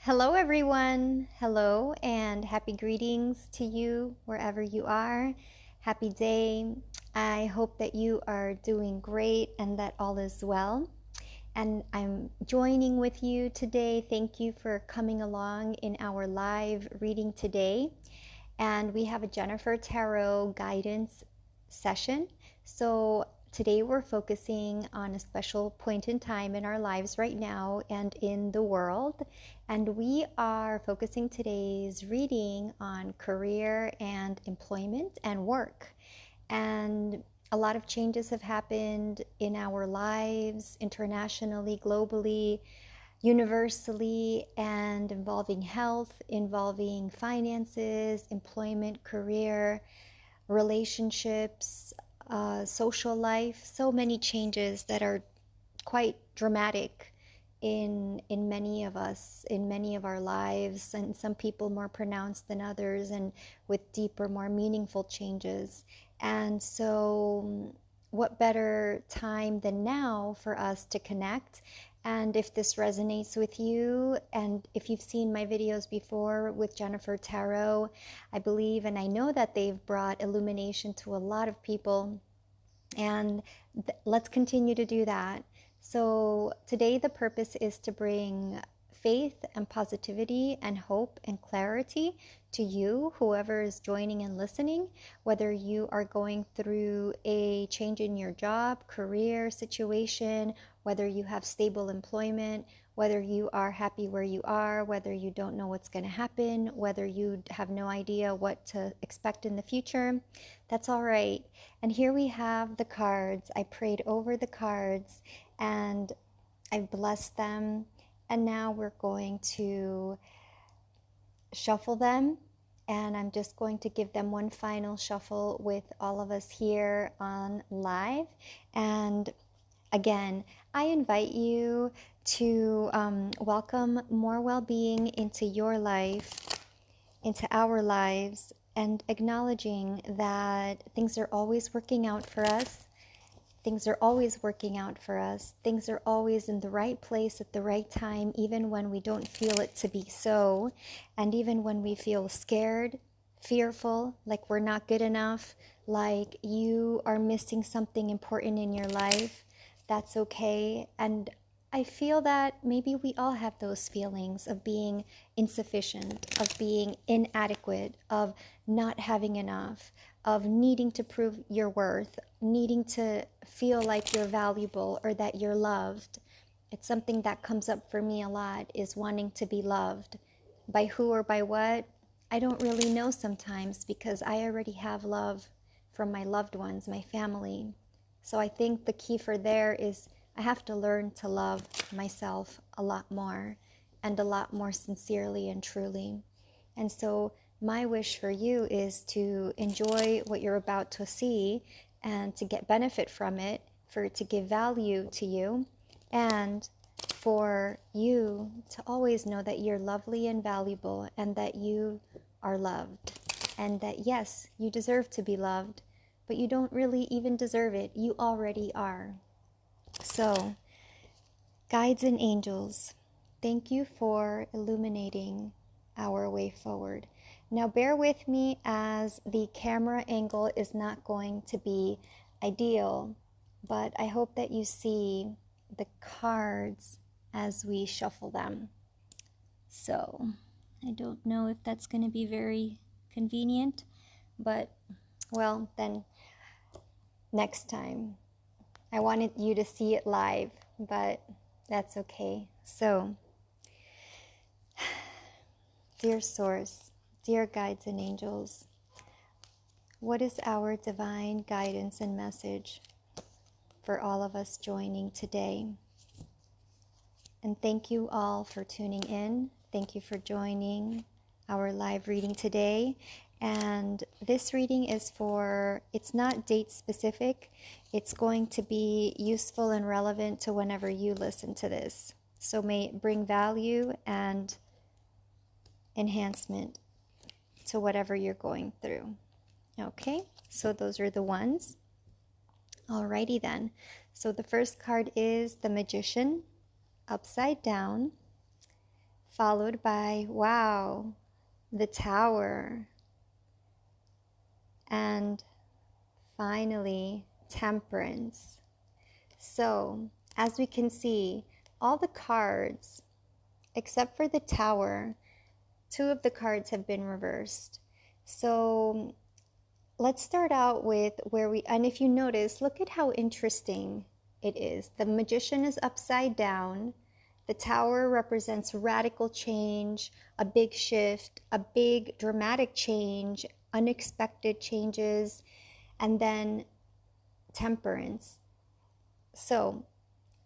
Hello, everyone. Hello, and happy greetings to you wherever you are. Happy day. I hope that you are doing great and that all is well. And I'm joining with you today. Thank you for coming along in our live reading today. And we have a Jennifer Tarot guidance session. So today we're focusing on a special point in time in our lives right now and in the world. And we are focusing today's reading on career and employment and work. And a lot of changes have happened in our lives, internationally, globally, universally, and involving health, involving finances, employment, career, relationships, social life. So many changes that are quite dramatic in many of us, in many of our lives, and some people more pronounced than others, and with deeper, more meaningful changes. And so, what better time than now for us to connect? And if this resonates with you, and if you've seen my videos before with Jennifer Tarot, I believe and I know that they've brought illumination to a lot of people. And let's continue to do that. So today the purpose is to bring faith and positivity and hope and clarity to you, whoever is joining and listening, whether you are going through a change in your job, career situation, whether you have stable employment, whether you are happy where you are, whether you don't know what's going to happen, whether you have no idea what to expect in the future. That's all right. And here we have the cards. I prayed over the cards and I've blessed them. And now we're going to shuffle them. And I'm just going to give them one final shuffle with all of us here on live. And again, I invite you to welcome more well-being into your life, into our lives, and acknowledging that things are always working out for us. Things are always working out for us. Things are always in the right place at the right time, even when we don't feel it to be so. And even when we feel scared, fearful, like we're not good enough, like you are missing something important in your life, that's okay. And I feel that maybe we all have those feelings of being insufficient, of being inadequate, of not having enough, of needing to prove your worth, needing to feel like you're valuable or that you're loved. It's something that comes up for me a lot, is wanting to be loved. By who or by what? I don't really know sometimes, because I already have love from my loved ones, my family. So I think the key for there is I have to learn to love myself a lot more, and a lot more sincerely and truly. And so my wish for you is to enjoy what you're about to see and to get benefit from it, for it to give value to you, and for you to always know that you're lovely and valuable, and that you are loved, and that yes, you deserve to be loved, but you don't really even deserve it. You already are. So, guides and angels, thank you for illuminating our way forward. Now bear with me, as the camera angle is not going to be ideal, but I hope that you see the cards as we shuffle them. So I don't know if that's going to be very convenient, but well, then next time. I wanted you to see it live, but that's okay. So, dear Source, dear guides and angels, what is our divine guidance and message for all of us joining today? And thank you all for tuning in. Thank you for joining our live reading today. And this reading is it's not date specific. It's going to be useful and relevant to whenever you listen to this. So may it bring value and enhancement to whatever you're going through. Okay, so those are the ones. Alrighty then. So the first card is the Magician, upside down. followed by, wow, the Tower, and finally, Temperance. So, as we can see, all the cards, except for the Tower, two of the cards have been reversed. So, let's start out with and if you notice, look at how interesting it is. The Magician is upside down. The Tower represents radical change, a big shift, a big dramatic change, unexpected changes, and then Temperance. So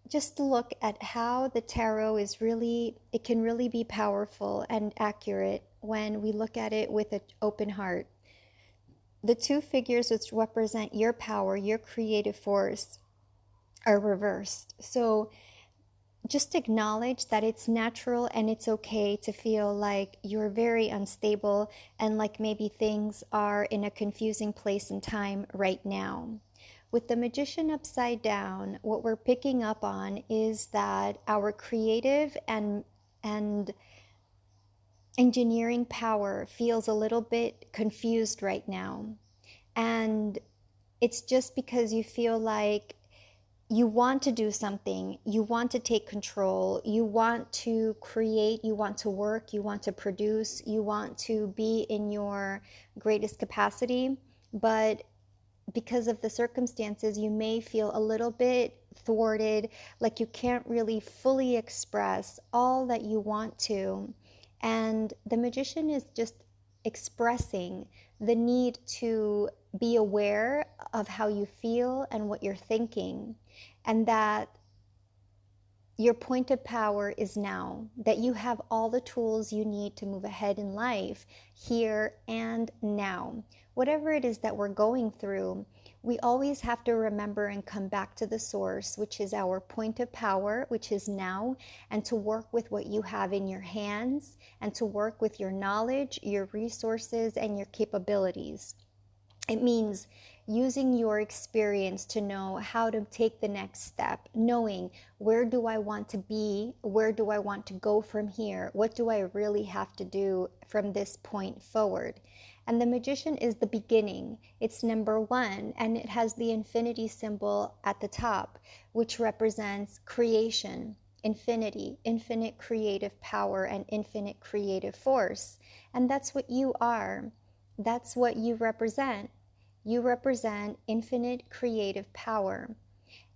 just look at how the tarot is it can really be powerful and accurate when we look at it with an open heart. The two figures which represent your power, your creative force, are reversed. So just acknowledge that it's natural and it's okay to feel like you're very unstable and like maybe things are in a confusing place and time right now. With the Magician upside down, what we're picking up on is that our creative and engineering power feels a little bit confused right now. And it's just because you feel like you want to do something, you want to take control, you want to create, you want to work, you want to produce, you want to be in your greatest capacity, but because of the circumstances, you may feel a little bit thwarted, like you can't really fully express all that you want to. And the Magician is just expressing the need to be aware of how you feel and what you're thinking, and that your point of power is now, that you have all the tools you need to move ahead in life here and now. Whatever it is that we're going through, we always have to remember and come back to the source, which is our point of power, which is now, and to work with what you have in your hands, and to work with your knowledge, your resources, and your capabilities. It means using your experience to know how to take the next step, knowing where do I want to be, where do I want to go from here, what do I really have to do from this point forward. And the Magician is the beginning. It's number one, and it has the infinity symbol at the top, which represents creation, infinity, infinite creative power, and infinite creative force. And that's what you are. That's what you represent. You represent infinite creative power.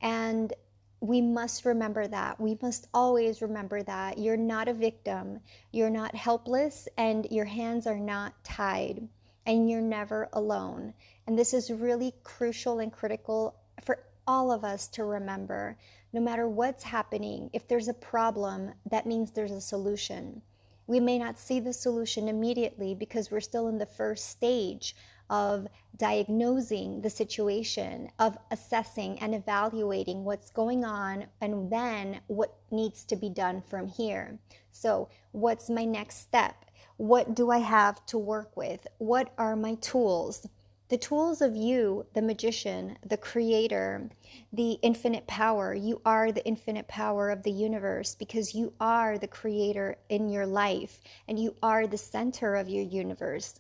And we must remember that. We must always remember that. You're not a victim. You're not helpless, and your hands are not tied. And you're never alone. And this is really crucial and critical for all of us to remember. No matter what's happening, if there's a problem, that means there's a solution. We may not see the solution immediately because we're still in the first stage of diagnosing the situation, of assessing and evaluating what's going on, and then what needs to be done from here. So, what's my next step? What do I have to work with? What are my tools? The tools of you, the Magician, the creator, the infinite power. You are the infinite power of the universe because you are the creator in your life and you are the center of your universe.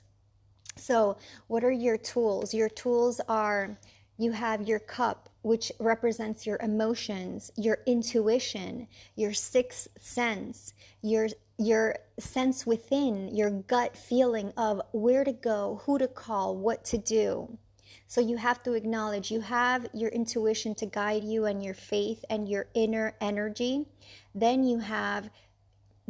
So what are your tools? Your tools are, you have your cup, which represents your emotions, your intuition, your sixth sense, your sense within, your gut feeling of where to go, who to call, what to do. So you have to acknowledge you have your intuition to guide you and your faith and your inner energy. Then you have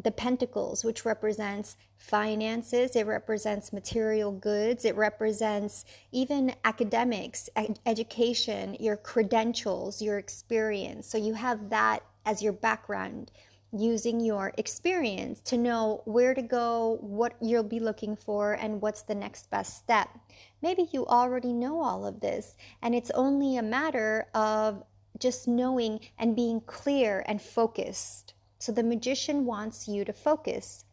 the Pentacles, which represents finances, it represents material goods, it represents even academics, education, your credentials, your experience. So you have that as your background, using your experience to know where to go, what you'll be looking for, and what's the next best step. Maybe you already know all of this, and it's only a matter of just knowing and being clear and focused. So the Magician wants you to focus.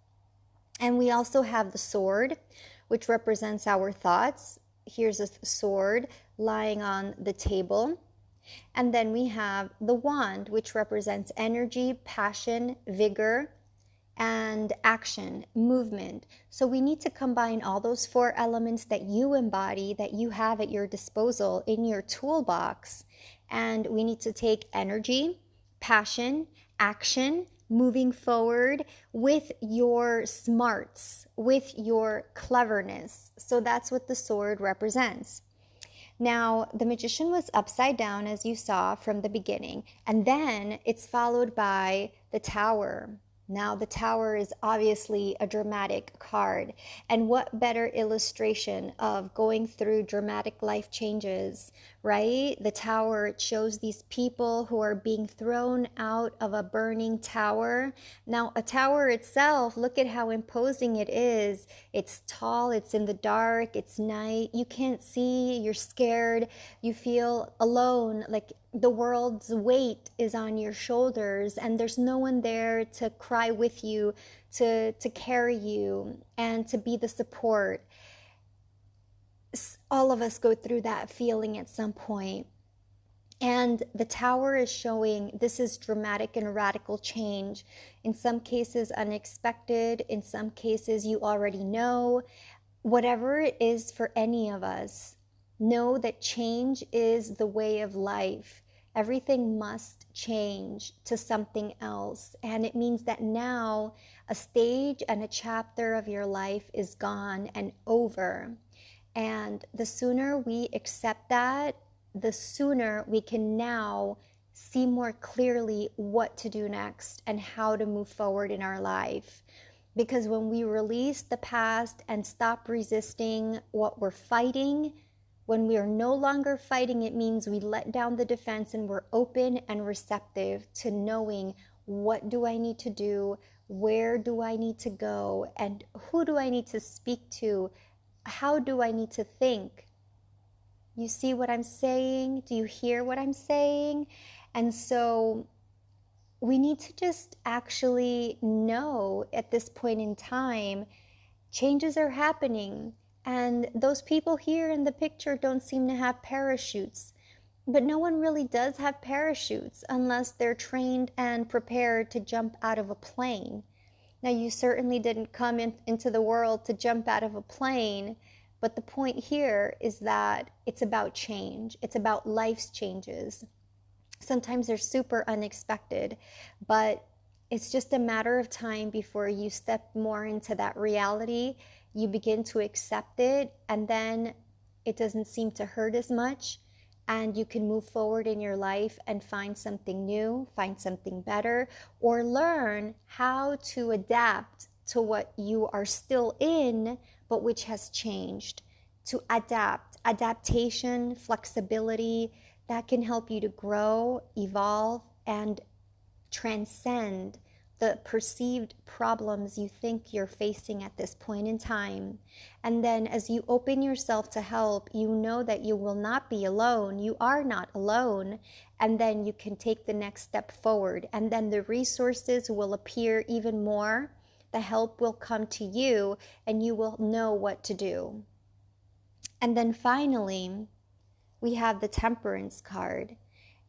And we also have the Sword, which represents our thoughts. Here's a sword lying on the table. And then we have the Wand, which represents energy, passion, vigor, and action, movement. So we need to combine all those four elements that you embody, that you have at your disposal in your toolbox. And we need to take energy, passion, action, moving forward with your smarts, with your cleverness. So that's what the sword represents. Now, the magician was upside down, as you saw from the beginning, and then it's followed by the tower. Now, the tower is obviously a dramatic card, and what better illustration of going through dramatic life changes, right? The tower, it shows these people who are being thrown out of a burning tower. Now, a tower itself, look at how imposing it is. It's tall, it's in the dark, it's night, you can't see, you're scared, you feel alone, like the world's weight is on your shoulders and there's no one there to cry with you, to carry you, and to be the support. All of us go through that feeling at some point. And the tower is showing this is dramatic and radical change. In some cases, unexpected. In some cases, you already know. Whatever it is for any of us, know that change is the way of life. Everything must change to something else. And it means that now a stage and a chapter of your life is gone and over. And the sooner we accept that, the sooner we can now see more clearly what to do next and how to move forward in our life. Because when we release the past and stop resisting what we're fighting, when we are no longer fighting, it means we let down the defense and we're open and receptive to knowing, what do I need to do? Where do I need to go? And who do I need to speak to? How do I need to think? You see what I'm saying? Do you hear what I'm saying? And so we need to just actually know at this point in time, changes are happening. And those people here in the picture don't seem to have parachutes. But no one really does have parachutes unless they're trained and prepared to jump out of a plane. Now, you certainly didn't come into the world to jump out of a plane. But the point here is that it's about change. It's about life's changes. Sometimes they're super unexpected, but it's just a matter of time before you step more into that reality. You begin to accept it, and then it doesn't seem to hurt as much, and you can move forward in your life and find something new, find something better, or learn how to adapt to what you are still in, but which has changed. To adapt, adaptation, flexibility, that can help you to grow, evolve, and transcend the perceived problems you think you're facing at this point in time. And then as you open yourself to help, you know that you will not be alone. You are not alone. And then you can take the next step forward. And then the resources will appear even more. The help will come to you, and you will know what to do. And then finally, we have the Temperance card,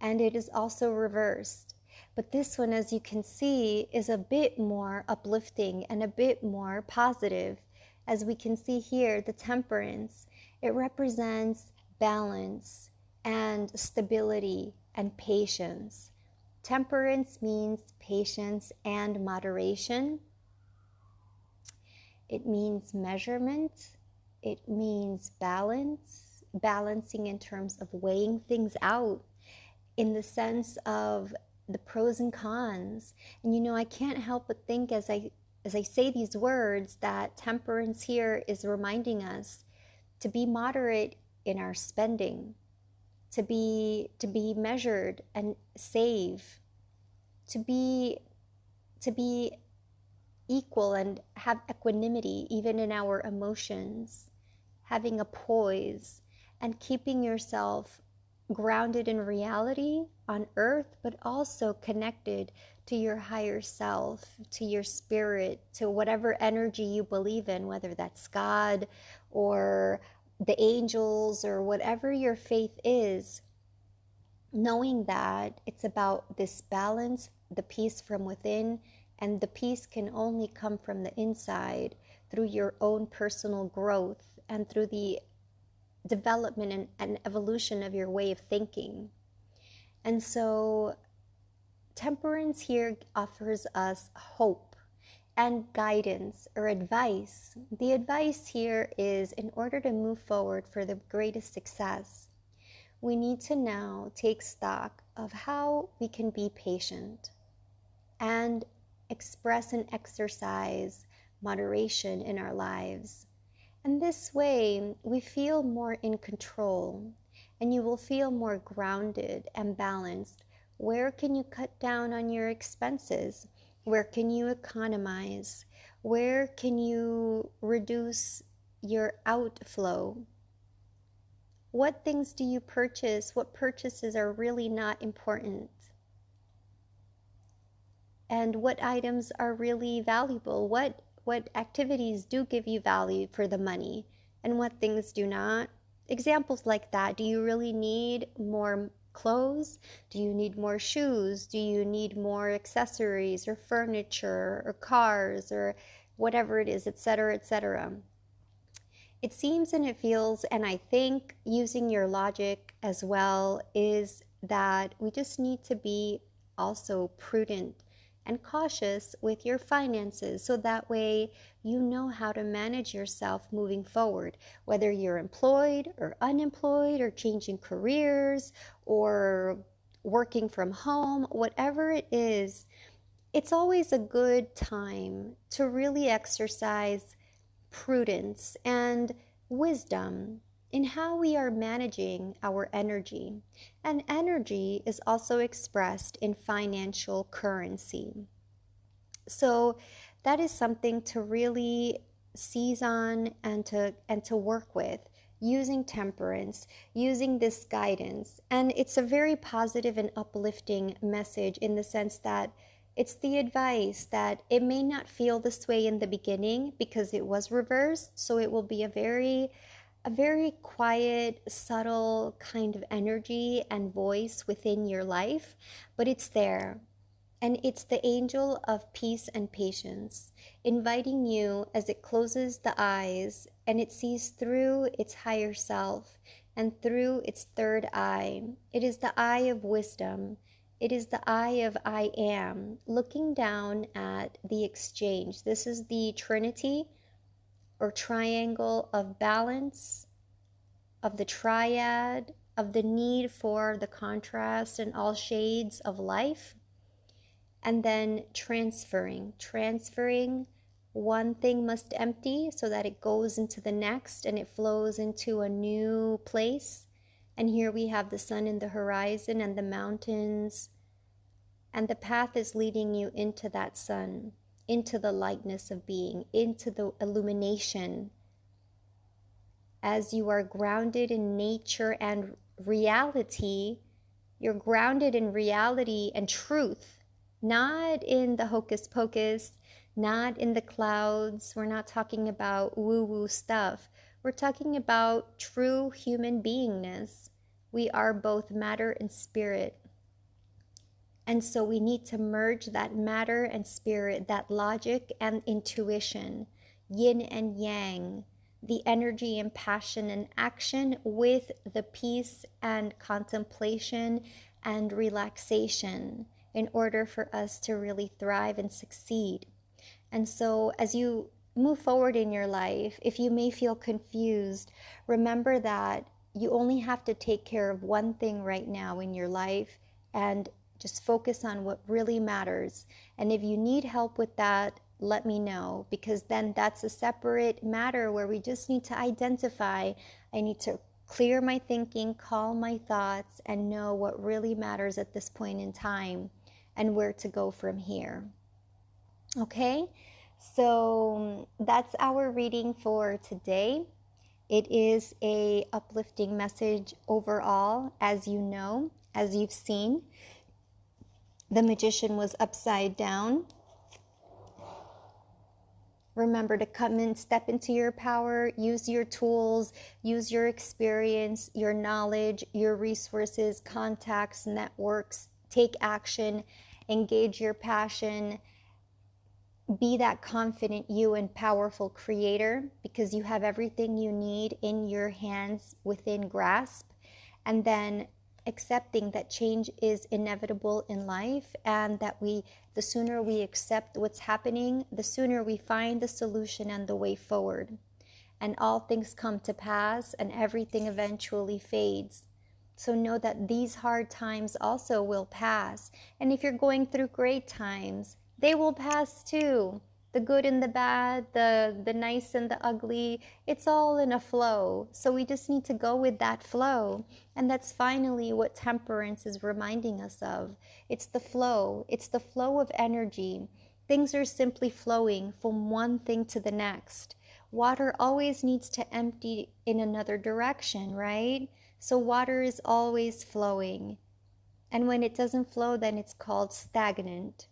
and it is also reversed. But this one, as you can see, is a bit more uplifting and a bit more positive. As we can see here, the Temperance, it represents balance and stability and patience. Temperance means patience and moderation. It means measurement. It means balance, balancing in terms of weighing things out in the sense of the pros and cons. And you know, I can't help but think as I say these words that temperance here is reminding us to be moderate in our spending, to be measured and save, to be equal and have equanimity even in our emotions, having a poise and keeping yourself grounded in reality on earth, but also connected to your higher self, to your spirit, to whatever energy you believe in, whether that's God or the angels or whatever your faith is. Knowing that it's about this balance, the peace from within And the peace can only come from the inside through your own personal growth and through the development and evolution of your way of thinking. And so temperance here offers us hope and guidance or advice. The advice here is, in order to move forward for the greatest success, we need to now take stock of how we can be patient and express and exercise moderation in our lives. And this way, we feel more in control, and you will feel more grounded and balanced. Where can you cut down on your expenses? Where can you economize? Where can you reduce your outflow? What things do you purchase? What purchases are really not important? And what items are really valuable? What activities do give you value for the money, and what things do not? Examples like that. Do you really need more clothes? Do you need more shoes? Do you need more accessories or furniture or cars or whatever it is, etc., etc.? It seems and it feels, and I think using your logic as well, is that we just need to be also prudent and cautious with your finances, so that way you know how to manage yourself moving forward, whether you're employed or unemployed or changing careers or working from home, whatever it is. It's always a good time to really exercise prudence and wisdom in how we are managing our energy. And energy is also expressed in financial currency. So that is something to really seize on and to work with, using temperance, using this guidance. And it's a very positive and uplifting message, in the sense that it's the advice that it may not feel this way in the beginning because it was reversed. So it will be a very quiet, subtle kind of energy and voice within your life, but it's there. And it's the angel of peace and patience, inviting you as it closes the eyes and it sees through its higher self and through its third eye. It is the eye of wisdom. It is the eye of I am, looking down at the exchange. This is the Trinity or triangle of balance, of the triad, of the need for the contrast and all shades of life. And then transferring. One thing must empty so that it goes into the next and it flows into a new place. And here we have the sun in the horizon and the mountains. And the path is leading you into that sun, into the lightness of being, into the illumination. As you are grounded in nature and reality, you're grounded in reality and truth, not in the hocus pocus, not in the clouds. We're not talking about woo-woo stuff. We're talking about true human beingness. We are both matter and spirit. And so we need to merge that matter and spirit, that logic and intuition, yin and yang, the energy and passion and action, with the peace and contemplation and relaxation, in order for us to really thrive and succeed. And so as you move forward in your life, if you may feel confused, remember that you only have to take care of one thing right now in your life, and just focus on what really matters. And if you need help with that, let me know, because then that's a separate matter where we just need to identify. I need to clear my thinking, calm my thoughts, and know what really matters at this point in time and where to go from here. Okay, so that's our reading for today. It is a uplifting message overall, as you know, as you've seen. The magician was upside down. Remember to come and step into your power, use your tools, use your experience, your knowledge, your resources, contacts, networks, take action, engage your passion, be that confident you and powerful creator, because you have everything you need in your hands within grasp. And then accepting that change is inevitable in life, and that the sooner we accept what's happening, the sooner we find the solution and the way forward. And all things come to pass, and everything eventually fades. So know that these hard times also will pass. And if you're going through great times, they will pass too. The good and the bad, the nice and the ugly, it's all in a flow. So we just need to go with that flow. And that's finally what temperance is reminding us of. It's the flow. It's the flow of energy. Things are simply flowing from one thing to the next. Water always needs to empty in another direction, right? So water is always flowing. And when it doesn't flow, then it's called stagnant.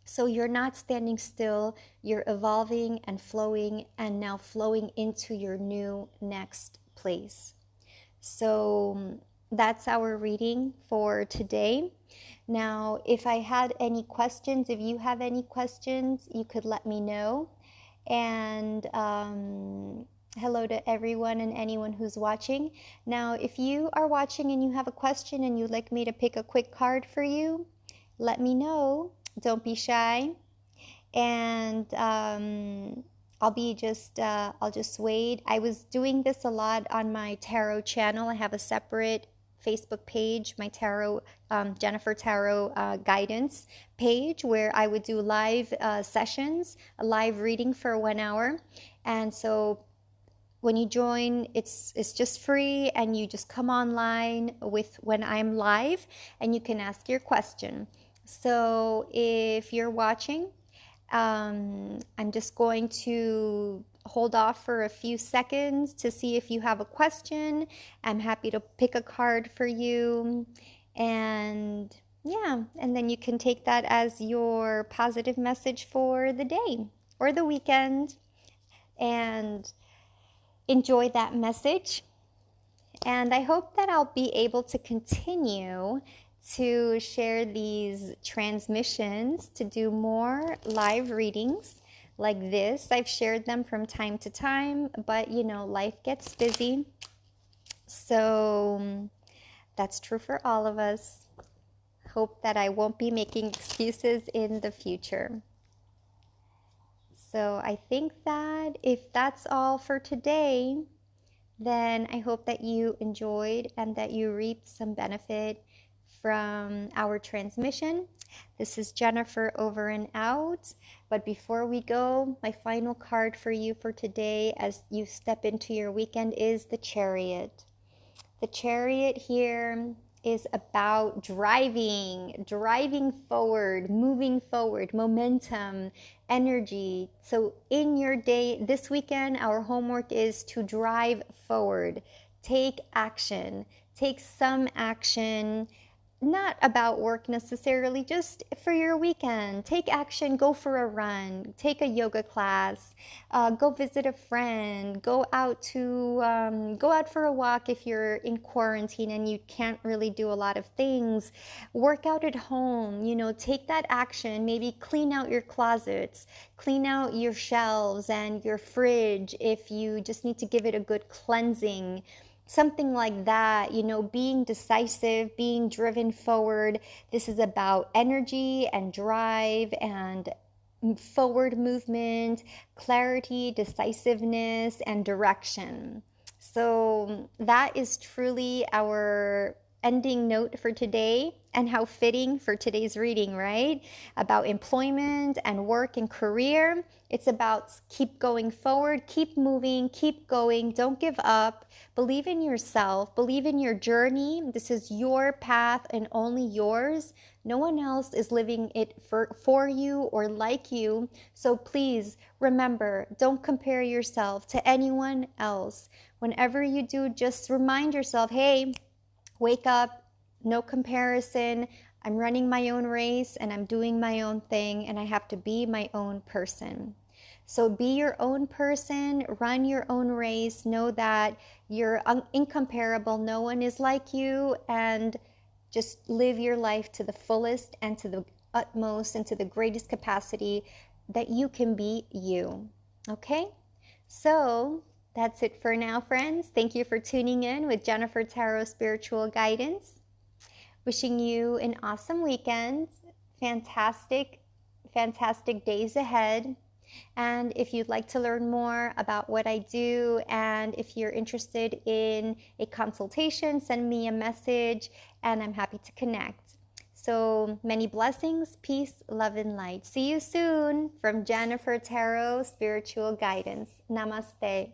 So you're not standing still, you're evolving and flowing, and now flowing into your new next place. So that's our reading for today. Now, if I had any questions, if you have any questions, you could let me know. And hello to everyone and anyone who's watching. Now, if you are watching and you have a question and you'd like me to pick a quick card for you, let me know. Don't be shy. And I'll just wait. I was doing this a lot on my tarot channel. I have a separate Facebook page, my tarot, Jennifer Tarot guidance page, where I would do live sessions, a live reading for 1 hour. And so when you join, it's just free, and you just come online when I'm live, and you can ask your question. So if you're watching, I'm just going to hold off for a few seconds to see if you have a question. I'm happy to pick a card for you. And yeah, and then you can take that as your positive message for the day or the weekend and enjoy that message. And I hope that I'll be able to continue to share these transmissions, to do more live readings like this. I've shared them from time to time, but life gets busy. So that's true for all of us. Hope that I won't be making excuses in the future. So I think that if that's all for today, then I hope that you enjoyed and that you reaped some benefit from our transmission. This is Jennifer, over and out. But before we go, my final card for you for today as you step into your weekend is the Chariot. The Chariot here is about driving forward, moving forward, momentum, energy. So in your day, this weekend, our homework is to drive forward. Take action. Take some action. Not about work necessarily, just for your weekend. Take action, go for a run, take a yoga class, go visit a friend, go out for a walk if you're in quarantine and you can't really do a lot of things. Work out at home, take that action. Maybe clean out your closets, clean out your shelves and your fridge if you just need to give it a good cleansing. Something like that, being decisive, being driven forward. This is about energy and drive and forward movement, clarity, decisiveness, and direction. So that is truly our ending note for today, and how fitting for today's reading, right? About employment and work and career. It's about keep going forward, keep moving, keep going, don't give up. Believe in yourself, believe in your journey. This is your path and only yours. No one else is living it for you or like you. So please remember, don't compare yourself to anyone else. Whenever you do, just remind yourself, hey, wake up, no comparison. I'm running my own race and I'm doing my own thing, and I have to be my own person. So be your own person, run your own race, know that you're incomparable, no one is like you, and just live your life to the fullest and to the utmost and to the greatest capacity. that you can be you. Okay? So that's it for now, friends. Thank you for tuning in with Jennifer Tarot Spiritual Guidance. Wishing you an awesome weekend, fantastic days ahead. And if you'd like to learn more about what I do, and if you're interested in a consultation, send me a message and I'm happy to connect. So many blessings, peace, love, and light. See you soon from Jennifer Tarot Spiritual Guidance. Namaste.